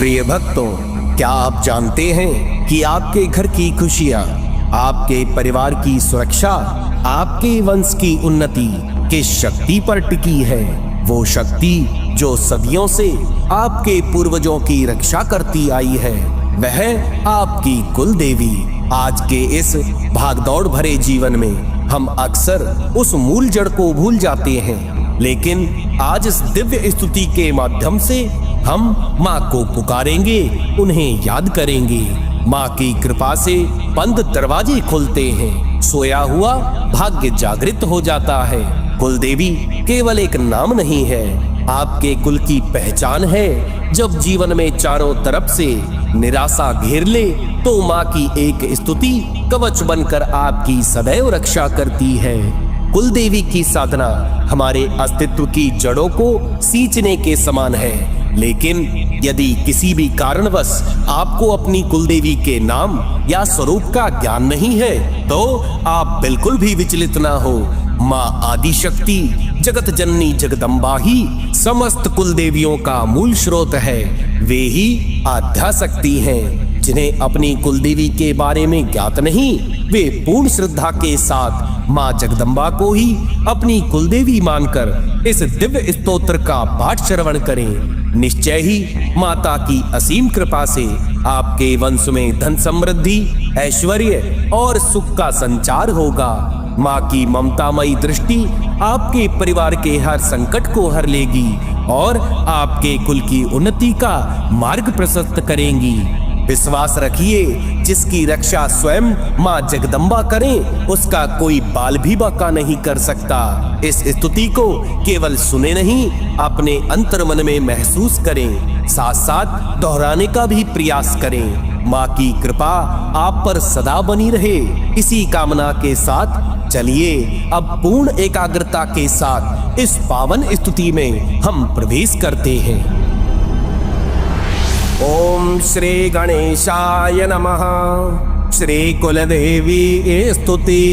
प्रिय भक्तों, क्या आप जानते हैं कि आपके घर की खुशियां, आपके परिवार की सुरक्षा, आपके वंश की उन्नति किस शक्ति पर टिकी है? वो शक्ति जो सदियों से आपके पूर्वजों की रक्षा करती आई है, वह आपकी कुल देवी। आज के इस भागदौड़ भरे जीवन में हम अक्सर उस मूल जड़ को भूल जाते हैं, लेकिन आज इस दिव्य स्तुति के माध्यम से हम माँ को पुकारेंगे, उन्हें याद करेंगे। माँ की कृपा से बंद दरवाजे खुलते हैं, सोया हुआ भाग्य जागृत हो जाता है। कुल देवी केवल एक नाम नहीं है, आपके कुल की पहचान है। जब जीवन में चारों तरफ से निराशा घेर ले तो माँ की एक स्तुति कवच बनकर आपकी सदैव रक्षा करती है। कुल देवी की साधना हमारे अस्तित्व की जड़ों को सींचने के समान है, लेकिन यदि किसी भी कारणवश आपको अपनी कुलदेवी के नाम या स्वरूप का ज्ञान नहीं है तो आप बिल्कुल भी विचलित ना हो। माँ आदि शक्ति जगत जननी जगदम्बा ही समस्त कुलदेवियों का मूल स्रोत है। वे ही आद्या शक्ति हैं। जिन्हें अपनी कुलदेवी के बारे में ज्ञात नहीं, वे पूर्ण श्रद्धा के साथ माँ जगदम्बा को ही अपनी कुलदेवी मानकर इस दिव्य स्तोत्र का पाठ श्रवण करें। निश्चय ही माता की असीम कृपा से आपके वंश में धन समृद्धि, ऐश्वर्य और सुख का संचार होगा। माँ की ममतामयी दृष्टि आपके परिवार के हर संकट को हर लेगी और आपके कुल की उन्नति का मार्ग प्रशस्त करेंगी। विश्वास रखिए, जिसकी रक्षा स्वयं माँ जगदम्बा करें, उसका कोई बाल भी बांका नहीं कर सकता। इस स्तुति को केवल सुने नहीं, अपने अंतर मन में महसूस करें, साथ साथ दोहराने का भी प्रयास करें। माँ की कृपा आप पर सदा बनी रहे, इसी कामना के साथ चलिए अब पूर्ण एकाग्रता के साथ इस पावन स्तुति में हम प्रवेश करते हैं। ओम श्री गणेशाय नमः। श्री कुलदेवी स्तुति।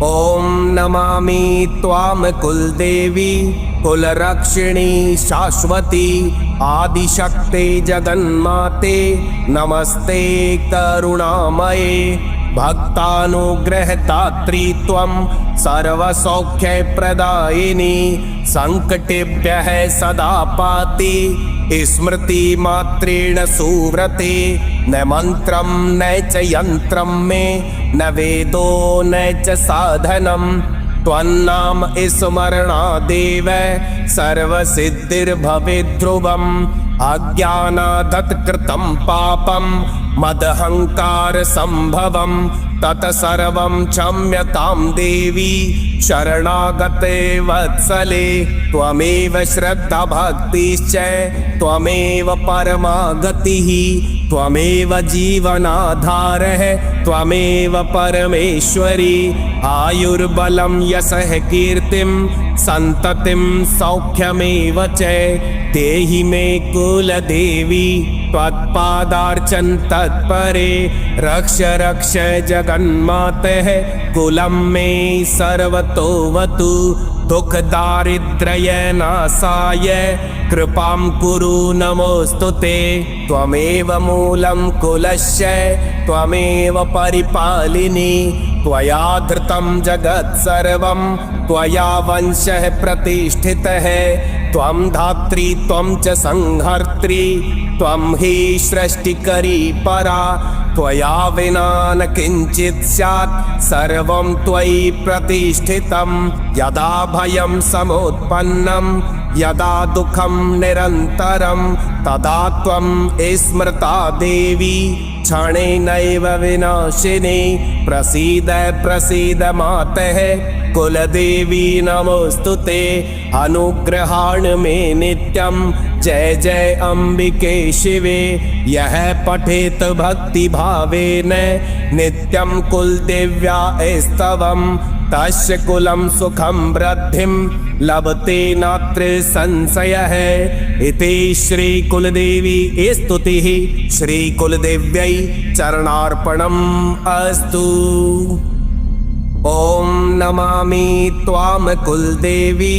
ओम नमामि त्वाम कुलदेवी कुलरक्षिणी शाश्वती आदिशक्ते जगन्माते नमस्ते करुणामये भक्तानुग्रहदात्री त्वं सर्वसौख्यप्रदायिनी संकटेभ्यः सदा पाति स्मृति मात्रेण सुव्रते न मंत्रं न च यंत्रं मे न वेदो न च साधनं त्वन्नाम स्मरणादेव सर्वसिद्धिर्भवेत् ध्रुवम् अज्ञानादत्कृतं पापं मदहंकार संभवं तत्सर्वं क्षम्यतां देवी शरणागते वत्सले त्वमेव श्रद्धा भक्तिश्च त्वमेव परमा गतिः त्वमेव जीवनाधारः त्वमेव परमेश्वरी आयुर्बलं यशः कीर्तिं संततिं सौख्यमेव च देहि मे कुलदेवी त्वत्पादार्चन तत्परे रक्ष रक्ष जगन्मातः कुलं मे सर्वतोवतु दुख दारिद्र्य नाशाय कृपां कुरु नमोस्तुते त्वमेव मूलं कुलस्य त्वमेव परिपालिनी त्वया धृतं जगत् सर्वं त्वया वंशः प्रतिष्ठितः त्वं धात्री त्वं च संहर्त्री त्वं हि सृष्टिकरी परा त्वया विना न किंचित् स्यात् सर्वं त्वयि प्रतिष्ठितं यदा भयं समुत्पन्नं यदा दुःखं निरन्तरं तदा त्वं स्मृता देवी क्षणेनैव विनाशिनी प्रसीद प्रसीद मातः कुलदेवी नमोस्तुते अनुग्रहाण मे नित्यं जय जय अंबिके शिवे यह पठेत भक्ति भावेन नित्यं कुलदेव्या स्तवं तस्य कुलं सुखं वृद्धिं लभते नात्र संशयः। इति श्री कुलदेवी स्तुतिः। श्री कुलदेव्यै चरणार्पणम् अस्तु। ओम नमामि त्वां कुलदेवी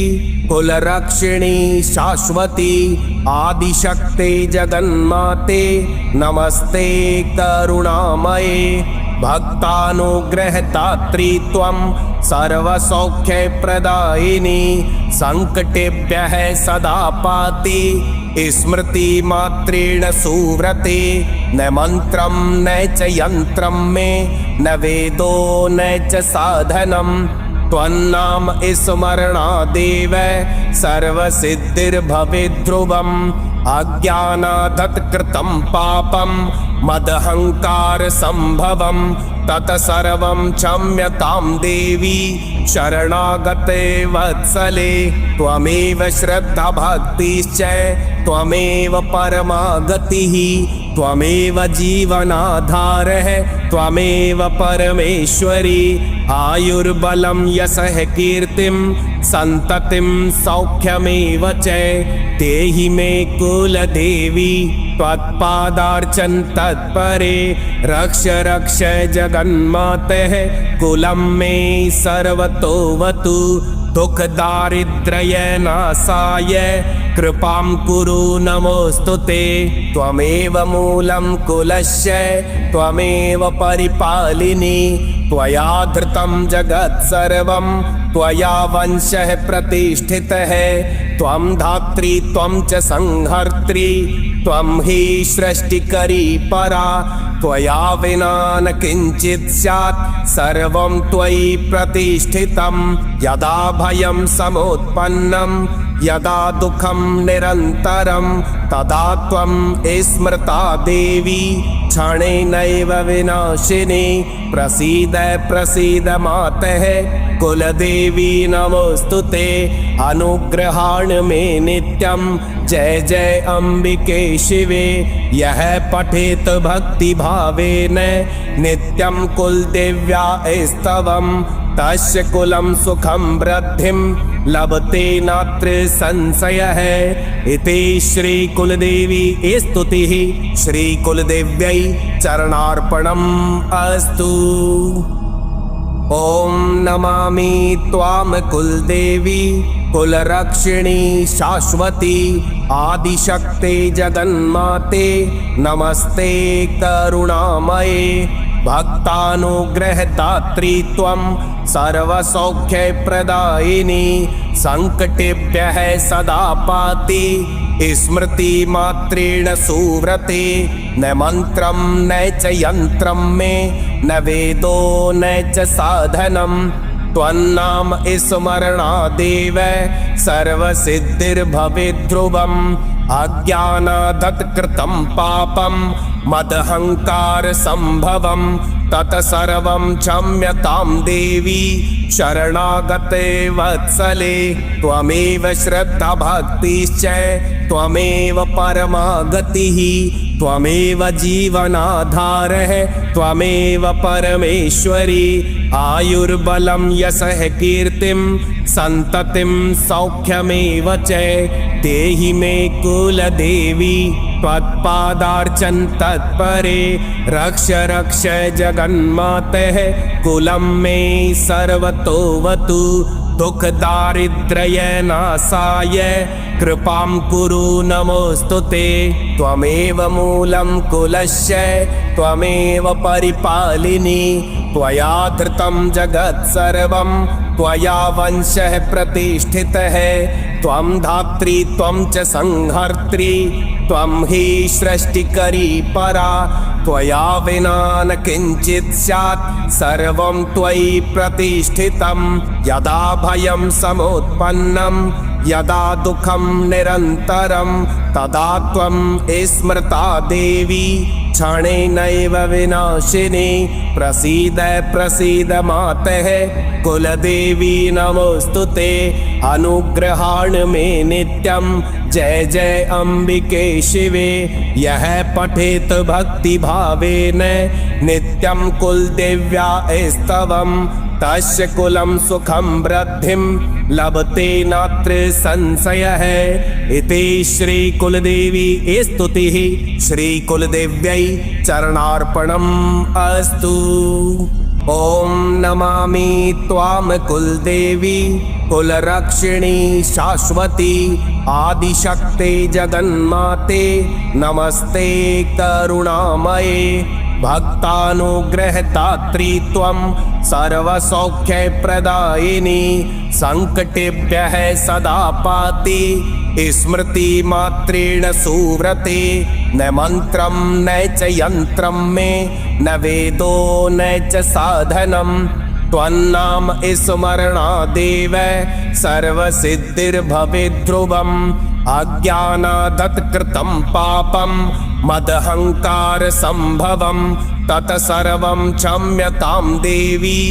कुलरक्षिणी शाश्वती आदिशक्ते जगन्माते नमस्ते करुणामये भक्तानुग्रहदात्री त्वं सर्वसौख्यप्रदायिनी संकटेभ्यः सदा पाति स्मृतिमात्रेण सुव्रते न मंत्रं न च यन्त्रं मे न वेदो न च साधनं त्वन्नाम स्मरणादेव सर्वसिद्धिर्भवेद्ध्रुवम् अज्ञानादत्कृतं पापं मदहंकार संभवं तत्सर्वं क्षम्यतां देवी शरणागते वत्सले त्वमेव श्रद्धा भक्तिश्च त्वमेव परमा गतिः त्वमेव जीवनाधारः त्वमेव परमेश्वरी आयुर्बलं यशः कीर्तिं सन्ततिं सौख्यमेव च देहि मे कुलदेवी त्वत्पादार्चन तत्परे रक्ष रक्ष जगन्मातः कुलं मे सर्वतोऽवतु दुख दारिद्र्य नाशाय कृपां कुरु नमोस्तुते त्वमेव मूलं कुलस्य त्वमेव परिपालिनी त्वया धृतं जगत् सर्वं त्वया वंशः प्रतिष्ठितः त्वं धात्री त्वं च संहर्त्री त्वं हि सृष्टिकरी परा त्वया विना न किंचित् स्यात् सर्वं त्वयि प्रतिष्ठितं यदा भयं समुत्पन्नं यदा दुःखं निरन्तरं तदा त्वं स्मृता देवी क्षणेनैव विनाशिनी प्रसीद प्रसीद मातः कुलदेवी नमोस्तुते अनुग्रहाण मे नित्यं जय जय अम्बिके शिवे यः पठेत भक्ति भावेन नित्यं कुलदेव्या स्तवम् तस्य कुलं सुखं वृद्धिं लभते नात्र संशयः इति श्री कुलदेवी स्तुतिः श्री कुलदेव्यै चरणार्पणम् अस्तु। ॐ नमामि त्वां कुलदेवी कुलरक्षिणी शाश्वती आदिशक्ते जगन्माते नमस्ते करुणामये भक्तानुग्रहदात्री त्वं सर्वसौख्यप्रदायिनी संकटेभ्यः सदा पाति स्मृतिमात्रेण सुव्रते न मंत्रं न च यन्त्रं मे न वेदो न च साधनं त्वन्नाम स्मरणादेव सर्वसिद्धिर्भवेद्ध्रुवम् अज्ञानादत्कृतं पापं मदहंकार संभवं तत्सर्वं क्षम्यतां देवी शरणागते वत्सले त्वमेव श्रद्धा भक्तिश्च त्वमेव परमा गतिः त्वमेव जीवनाधारः त्वमेव परमेश्वरी आयुर्बलं यशः कीर्तिं सन्ततिं सौख्यमेव च देहि मे कुलदेवी त्वत्पादार्चन तत्परे रक्ष रक्ष जगन्मातः कुलं मे सर्वतोऽवतु दुख दारिद्र्य नाशाय कृपां कुरु नमोस्तुते त्वमेव मूलं कुलस्य त्वमेव परिपालिनी त्वया धृतं जगत् सर्वं त्वया वंशः प्रतिष्ठितः त्वं धात्री त्वं च संहर्त्री त्वं हि सृष्टिकरी परा त्वया विना न किंचित् स्यात् सर्वं त्वयि प्रतिष्ठितं यदा भयं समुत्पन्नं यदा दुःखं निरन्तरं तदा त्वं स्मृता देवी क्षणेनैव विनाशिनी प्रसीद प्रसीद मातः कुलदेवी नमोस्तुते अनुग्रहाण मे नित्यं जय जय अम्बिके शिवे यः पठेत भक्ति भावेन नित्यं कुलदेव्या स्तवम् तस्य कुलं सुखं वृद्धिं लभते नात्र संशयः इति श्री कुलदेवी स्तुतिः श्री कुलदेव्यै चरणार्पणम् अस्तु। ॐ नमामि त्वां कुलदेवी कुलरक्षिणी शाश्वती आदिशक्ते जगन्माते नमस्ते करुणामये भक्तानुग्रहदात्री त्वं सर्वसौख्यप्रदायिनी संकटेभ्यः सदा पाति स्मृतिमात्रेण सुव्रते न मन्त्रं न च यन्त्रं मे न वेदो न च साधनं त्वन्नाम स्मरणादेव सर्वसिद्धिर्भवेद्ध्रुवम् अज्ञानादत्कृतं पापं मदहङ्कारसम्भवं तत्सर्वं क्षम्यतां देवी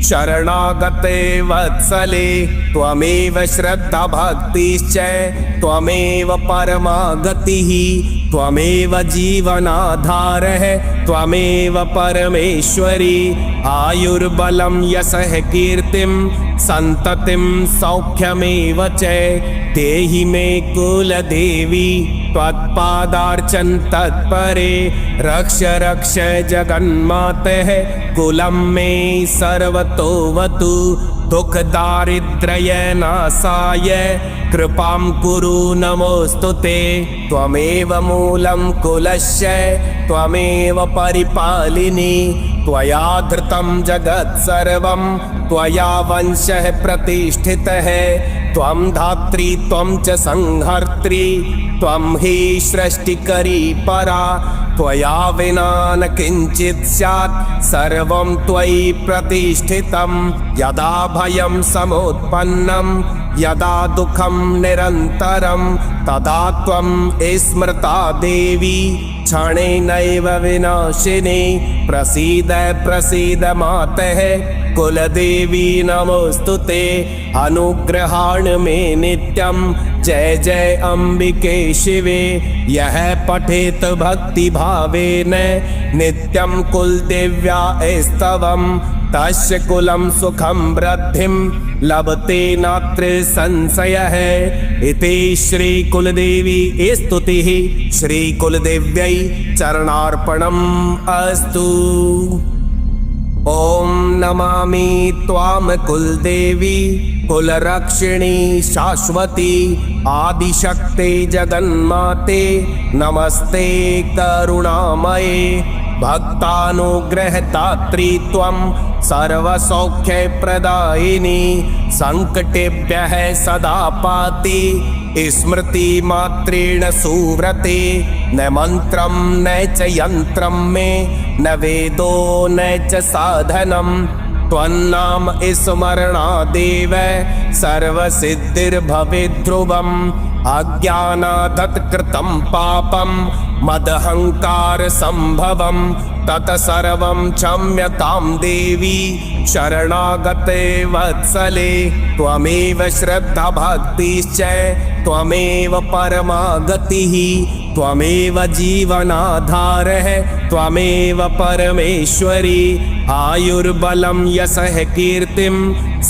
शरणागते वत्सले त्वमेव श्रद्धा भक्तिश्च त्वमेव परमा गतिः त्वमेव जीवनाधारः त्वमेव परमेश्वरी आयुर्बलं यशः कीर्तिं सन्ततिं सौख्यमेव च देहि मे कुलदेवी त्वत्पादार्चन तत्परे रक्ष रक्ष जगन्मातः कुलं मे सर्वतोऽवतु दुख दारिद्र्य नाशाय कृपां कुरु नमोऽस्तुते त्वमेव मूलं कुलस्य त्वमेव परिपालिनी त्वया धृतं जगत् सर्वं त्वया वंशः प्रतिष्ठितः त्वं धात्री त्वं च संहर्त्री त्वं हि सृष्टिकरी परा त्वया विना न किञ्चित् स्यात् सर्वं त्वयि प्रतिष्ठितं यदा भयं समुत्पन्नं यदा दुःखं निरन्तरं तदा त्वं स्मृता देवी क्षणेनैव विनाशिनी प्रसीद प्रसीद मातः कुलदेवी नमोऽस्तुते अनुग्रहाण मे नित्यं जय जय अम्बिके शिवे यः पठेत भक्ति भावेन नित्यं कुलदेव्या स्तवं तस्य कुलं सुखं वृद्धिं लभते नात्र संशयः इति श्री कुलदेवी स्तुतिः श्री कुलदेव्यै चरणार्पणम् अस्तु। ॐ नमामि त्वां कुलदेवी कुलरक्षिणी शाश्वती आदिशक्ते जगन्माते नमस्ते करुणामये भक्तानुग्रहदात्री त्वं सर्वसौख्यप्रदायिनी संकटेभ्यः सदा पाति स्मृतिमात्रेण सुव्रते न मन्त्रं न च यन्त्रं मे न वेदो न च साधनं त्वन्नाम स्मरणादेव सर्वसिद्धिर्भवेद्ध्रुवम् अज्ञानादत्कृतं पापं मदहङ्कारसम्भवं तत्सर्वं क्षम्यतां देवी शरणागते वत्सले त्वमेव श्रद्धा भक्तिश्च त्वमेव परमा गतिः त्वमेव जीवनाधारः त्वमेव परमेश्वरी आयुर्बलं यशः कीर्तिं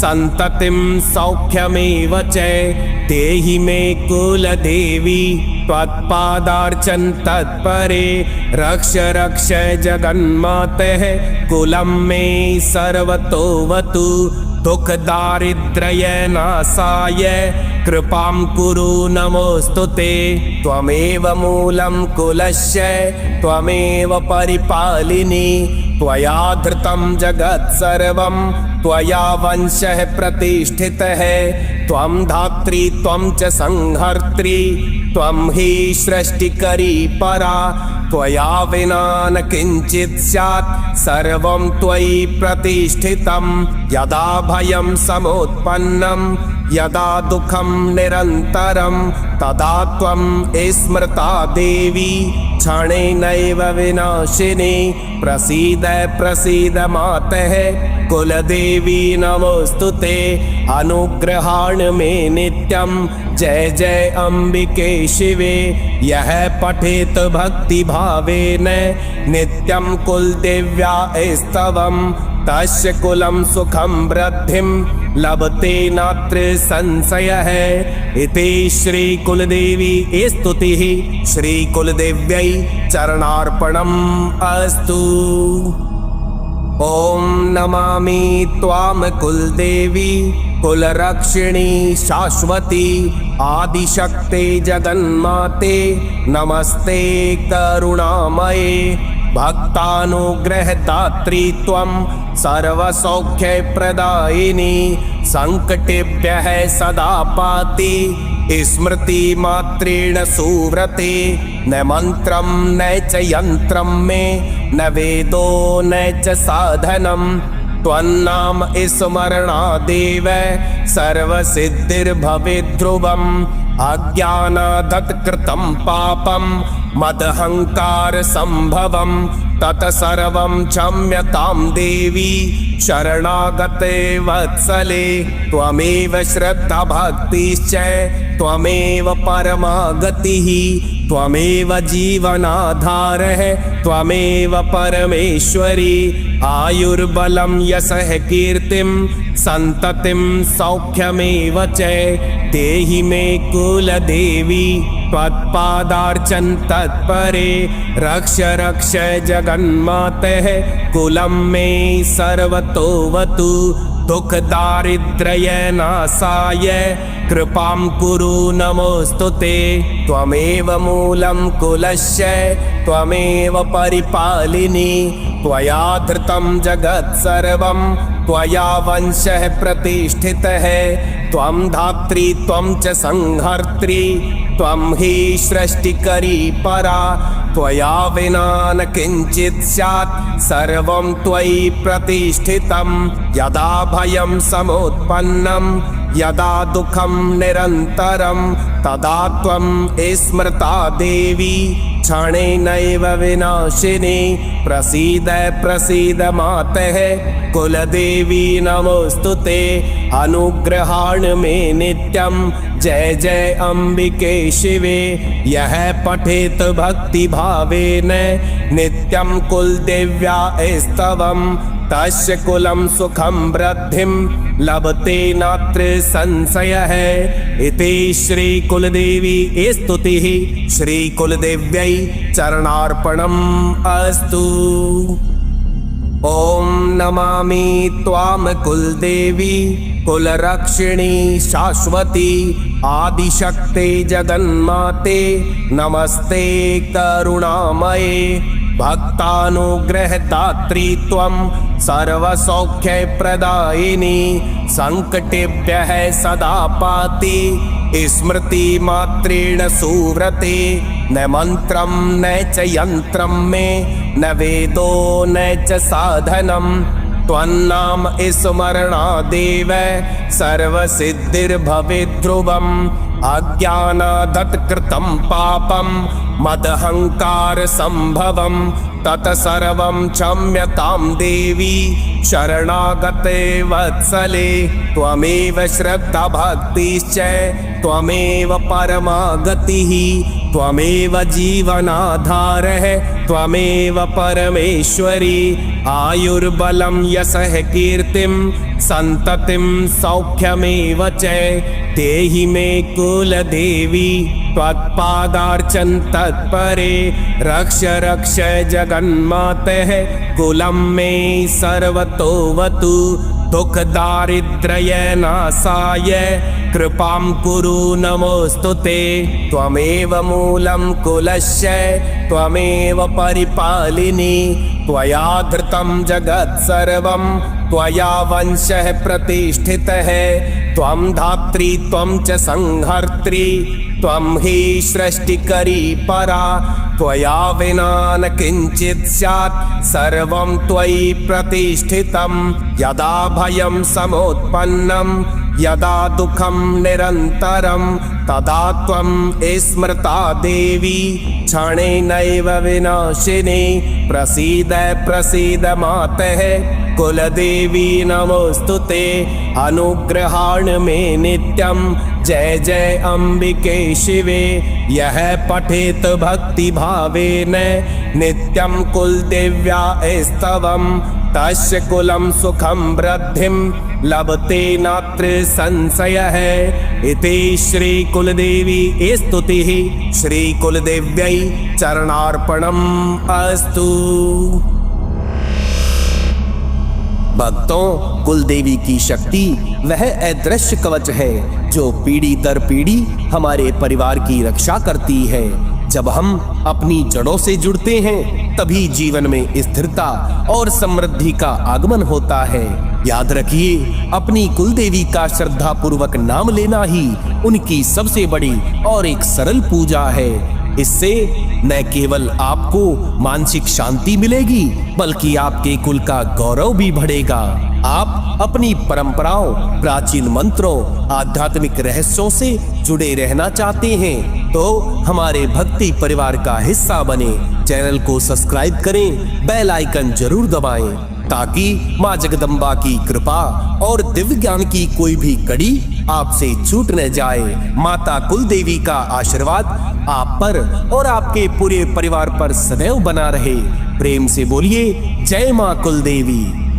सन्ततिं सौख्यमेव च देहि मे कुलदेवी त्वत्पादार्चन तत्परे रक्ष रक्ष जगन्मातः कुलं मे सर्वतोऽवतु दुख दारिद्र्य नाशाय कृपां कुरु नमोऽस्तुते त्वमेव मूलं कुलस्य त्वमेव परिपालिनी त्वया धृतं जगत् सर्वं त्वया वंशः प्रतिष्ठितः त्वं धात्री त्वं च संहर्त्री त्वं हि सृष्टिकरी परा त्वया विना न किञ्चित् स्यात् सर्वं त्वयि प्रतिष्ठितं यदा भयं समुत्पन्नं यदा दुःखं निरन्तरं तदा त्वं स्मृता देवी क्षणेनैव विनाशिनी प्रसीद प्रसीद मातः कुलदेवी नमोऽस्तुते अनुग्रहाण मे नित्यं जय जय अम्बिके शिवे यः पठेत भक्ति भावेन नित्यं कुलदेव्या स्तवं तस्य कुलं सुखं वृद्धिं लभते नात्र संशयः इति श्री कुलदेवी स्तुतिः श्री कुलदेव्यै चरणार्पणम् अस्तु। ओम नमामि त्वां कुलदेवी कुलरक्षिणी शाश्वती आदिशक्ते जगन्माते नमस्ते करुणामये भक्तानुग्रहदात्री त्वं सर्वसौख्यप्रदायिनी संकटेभ्यः सदा पाति स्मृति मात्रेण सुव्रते न मंत्रं न च यंत्रं मे न वेदो न च साधनं त्वन्नाम स्मरणादेव सर्वसिद्धिर्भवेत् ध्रुवम् अज्ञानादत्कृतं पापं मदहंकार संभवं तत्सर्वं क्षम्यतां देवी शरणागते वत्सले त्वमेव श्रद्धा भक्तिश्च त्वमेव परमा गतिः त्वमेव जीवनाधारः त्वमेव परमेश्वरी आयुर्बलं यशः कीर्तिं सन्ततिं सौख्यमेव च देहि मे कुलदेवी त्वत्पादार्चन तत्परे रक्ष रक्ष जगन्मातः कुलं मे सर्वतोऽवतु दुख दारिद्र्य नाशाय कृपां कुरु नमोस्तुते त्वमेव मूलं कुलस्य त्वमेव परिपालिनी त्वया धृतं जगत् सर्वं त्वया वंशः प्रतिष्ठितः त्वं धात्री त्वं च संहर्त्री त्वं हि सृष्टिकरी परा त्वया विना न किञ्चित् स्यात् सर्वं त्वयि प्रतिष्ठितं यदा भयं समुत्पन्नं यदा दुःखं निरन्तरं तदा त्वं स्मृता देवी क्षणेनैव विनाशिनी प्रसीद प्रसीद मातः कुलदेवी नमोस्तुते अनुग्रहाण मे नित्यं जय जय अम्बिके शिवे यः पठेत भक्ति भावेन नित्यं कुलदेव्या स्तवम् तस्य कुलं सुखं वृद्धिं लभते नात्र संशयः इति श्री कुलदेवी स्तुतिः श्री कुलदेव्यै चरणार्पणम् अस्तु। ओम नमामि त्वां कुलदेवी कुलरक्षिणी शाश्वती आदिशक्ते जगन्माते नमस्ते करुणामये भक्तानुग्रहदात्री त्वं सर्वसौख्यप्रदायिनी संकटेभ्यः सदा पाति स्मृति मात्रेण सुव्रते न मंत्रं न च यंत्रं मे न वेदो न च साधनं त्वन्नाम स्मरणादेव सर्वसिद्धिर्भवेत् ध्रुवम् अज्ञानादत्कृतं पापं मदहंकार संभवं तत्सर्वं क्षम्यतां देवी शरणागते वत्सले त्वमेव श्रद्धा भक्तिश्च त्वमेव परमा गतिः त्वमेव जीवनाधारः त्वमेव परमेश्वरी आयुर्बलं यशः कीर्तिं सन्ततिं सौख्यमेव च देहि मे कुलदेवी त्वत्पादार्चन तत्परे रक्ष रक्ष जगन्मातः कुलं मे सर्वतोऽवतु दुख दारिद्र्य नाशाय कृपां कुरु नमोस्तुते त्वमेव मूलं कुलस्य त्वमेव परिपालिनी त्वया धृतं जगत् सर्वं त्वया वंशः प्रतिष्ठितः त्वं धात्री त्वं च संहर्त्री त्वं हि सृष्टिकरी परा त्वया विना न किञ्चित् स्यात् सर्वं त्वयि प्रतिष्ठितं यदा भयं समुत्पन्नं यदा दुःखं निरन्तरं तदा त्वं स्मृता देवी क्षणेनैव विनाशिनी प्रसीद प्रसीद मातः कुलदेवी नमोस्तुते अनुग्रहाण मे नित्यं जय जय अम्बिके शिवे यः पठेत भक्ति भावेन नित्यं कुलदेव्या स्तवम् तस्य कुलं सुखं वृद्धिं लभते नात्र संशयः इति श्री कुलदेवी स्तुतिः श्री कुलदेव्यै चरणार्पणम् अस्तु। भक्तों, कुल देवी की शक्ति वह अदृश्य कवच है जो पीढ़ी दर पीढ़ी हमारे परिवार की रक्षा करती है। जब हम अपनी जड़ों से जुड़ते हैं तभी जीवन में स्थिरता और समृद्धि का आगमन होता है। याद रखिए, अपनी कुल देवी का श्रद्धा पूर्वक नाम लेना ही उनकी सबसे बड़ी और एक सरल पूजा है। इससे न केवल आपको मानसिक शांति मिलेगी बल्कि आपके कुल का गौरव भी बढ़ेगा। आप अपनी परंपराओं, प्राचीन मंत्रों, आध्यात्मिक रहस्यों से जुड़े रहना चाहते हैं तो हमारे भक्ति परिवार का हिस्सा बने। चैनल को सब्सक्राइब करें, बेल आइकन जरूर दबाएं ताकि माँ जगदम्बा की कृपा और दिव्य ज्ञान की कोई भी कड़ी आपसे छूट न जाए। माता कुल देवी का आशीर्वाद आप पर और आपके पूरे परिवार पर सदैव बना रहे। प्रेम से बोलिए जय माँ कुल देवी।